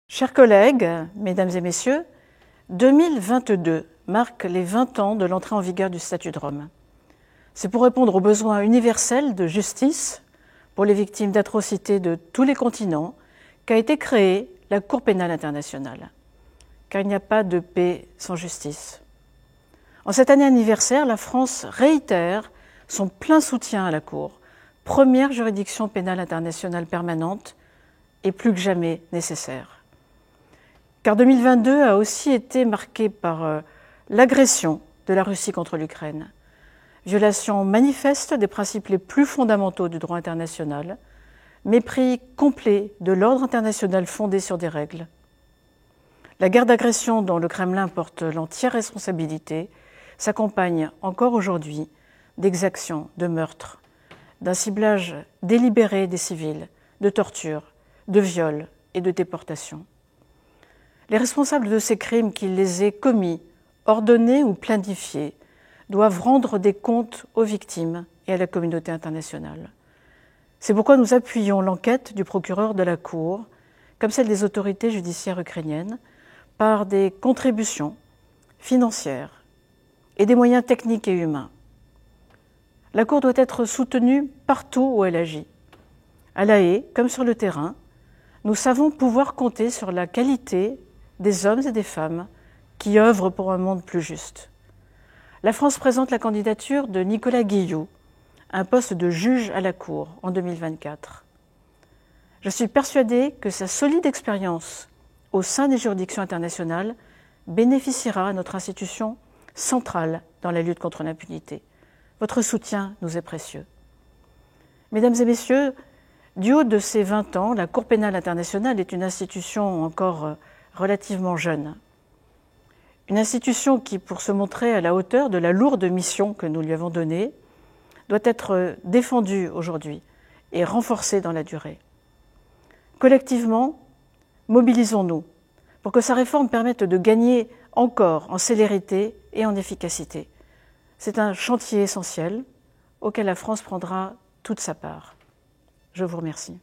Chers collègues, mesdames et messieurs, 2022 marque les 20 ans de l'entrée en vigueur du statut de Rome. C'est pour répondre aux besoins universels de justice pour les victimes d'atrocités de tous les continents qu'a été créée la Cour pénale internationale. Car il n'y a pas de paix sans justice. En cette année anniversaire, la France réitère son plein soutien à la Cour, première juridiction pénale internationale permanente et plus que jamais nécessaire. Car 2022 a aussi été marqué par l'agression de la Russie contre l'Ukraine, violation manifeste des principes les plus fondamentaux du droit international, mépris complet de l'ordre international fondé sur des règles. La guerre d'agression dont le Kremlin porte l'entière responsabilité s'accompagne encore aujourd'hui d'exactions, de meurtres, d'un ciblage délibéré des civils, de tortures, de viols et de déportations. Les responsables de ces crimes, qu'ils les aient commis, ordonnés ou planifiés, doivent rendre des comptes aux victimes et à la communauté internationale. C'est pourquoi nous appuyons l'enquête du procureur de la Cour, comme celle des autorités judiciaires ukrainiennes, par des contributions financières et des moyens techniques et humains. La Cour doit être soutenue partout où elle agit. À La Haye, comme sur le terrain, nous savons pouvoir compter sur la qualité des hommes et des femmes qui œuvrent pour un monde plus juste. La France présente la candidature de Nicolas Guilloux, un poste de juge à la Cour en 2024. Je suis persuadée que sa solide expérience au sein des juridictions internationales bénéficiera à notre institution centrale dans la lutte contre l'impunité. Votre soutien nous est précieux. Mesdames et messieurs, du haut de ses 20 ans, la Cour pénale internationale est une institution encore relativement jeune. Une institution qui, pour se montrer à la hauteur de la lourde mission que nous lui avons donnée, doit être défendue aujourd'hui et renforcée dans la durée. Collectivement, mobilisons-nous pour que sa réforme permette de gagner encore en célérité et en efficacité. C'est un chantier essentiel auquel la France prendra toute sa part. Je vous remercie.